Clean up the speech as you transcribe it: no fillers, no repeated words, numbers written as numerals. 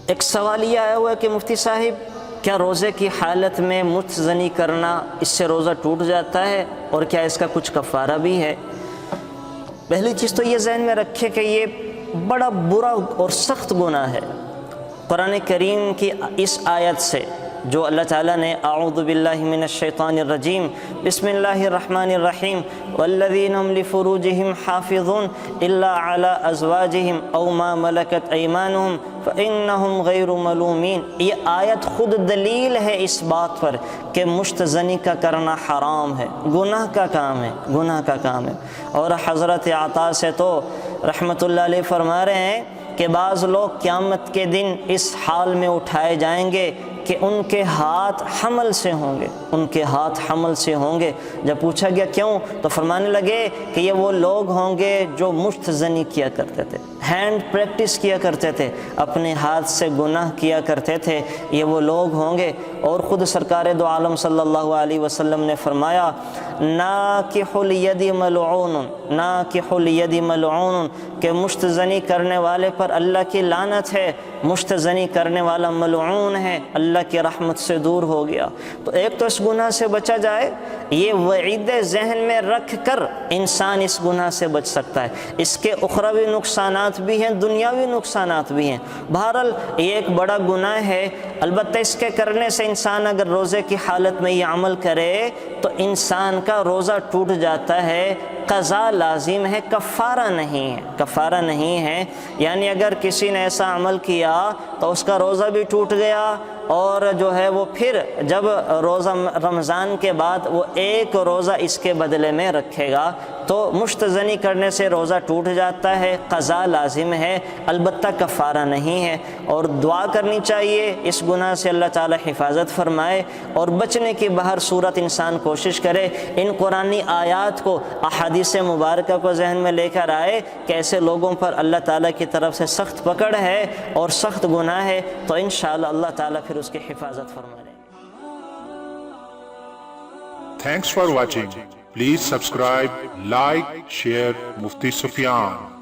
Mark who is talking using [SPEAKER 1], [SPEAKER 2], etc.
[SPEAKER 1] ایک سوال یہ آیا ہوا ہے کہ مفتی صاحب کیا روزے کی حالت میں مشت زنی کرنا اس سے روزہ ٹوٹ جاتا ہے اور کیا اس کا کچھ کفارہ بھی ہے؟ پہلی چیز تو یہ ذہن میں رکھے کہ یہ بڑا برا اور سخت گناہ ہے۔ قرآن کریم کی اس آیت سے جو اللہ تعالیٰ نے اعوذ باللہ من الشیطان الرجیم بسم اللہ الرحمن الرحیم والذین هم لفروجهم حافظون الا علی ازواجهم او ما ملکت ایمانهم فانہم غیر ملومین، یہ آیت خود دلیل ہے اس بات پر کہ مشت زنی کا کرنا حرام ہے، گناہ کا کام ہے، گناہ کا کام ہے۔ اور حضرت عطا سے تو رحمت اللہ علیہ فرما رہے ہیں کہ بعض لوگ قیامت کے دن اس حال میں اٹھائے جائیں گے کہ ان کے ہاتھ حمل سے ہوں گے، ان کے ہاتھ حمل سے ہوں گے۔ جب پوچھا گیا کیوں تو فرمانے لگے کہ یہ وہ لوگ ہوں گے جو مشت زنی کیا کرتے تھے، ہینڈ پریکٹس کیا کرتے تھے، اپنے ہاتھ سے گناہ کیا کرتے تھے، یہ وہ لوگ ہوں گے۔ اور خود سرکار دو عالم صلی اللہ علیہ وسلم نے فرمایا ناکح الید ملعون، ناکح الید ملعون، کہ مشت زنی کرنے والے پر اللہ کی لعنت ہے، مشت زنی کرنے والا ملعون ہے، اللہ کی رحمت سے دور ہو گیا۔ تو ایک تو اس گناہ سے بچا جائے، یہ وعید ذہن میں رکھ کر انسان اس گناہ سے بچ سکتا ہے۔ اس کے اخروی نقصانات بھی ہیں، دنیاوی نقصانات بھی ہیں۔ بہرحال یہ ایک بڑا گناہ ہے، البتہ اس کے کرنے سے انسان اگر روزے کی حالت میں یہ عمل کرے تو انسان کا روزہ ٹوٹ جاتا ہے، قضا لازم ہے، کفارہ نہیں ہے، کفارہ نہیں ہے۔ یعنی اگر کسی نے ایسا عمل کیا تو اس کا روزہ بھی ٹوٹ گیا، اور جو ہے وہ پھر جب روزہ رمضان کے بعد وہ ایک روزہ اس کے بدلے میں رکھے گا تو مشت زنی کرنے سے روزہ ٹوٹ جاتا ہے، قضا لازم ہے، البتہ کفارہ نہیں ہے۔ اور دعا کرنی چاہیے اس گناہ سے اللہ تعالی حفاظت فرمائے، اور بچنے کی بہر صورت انسان کوشش کرے ان قرآنی آیات کو، احادیث مبارکہ کو ذہن میں لے کر آئے کہ ایسے لوگوں پر اللہ تعالیٰ کی طرف سے سخت پکڑ ہے اور سخت گناہ ہے، تو انشاءاللہ اللہ تعالیٰ پھر اس کی حفاظت فرمائے۔
[SPEAKER 2] Thanks for watching. Please subscribe, like, share Mufti Sufyan.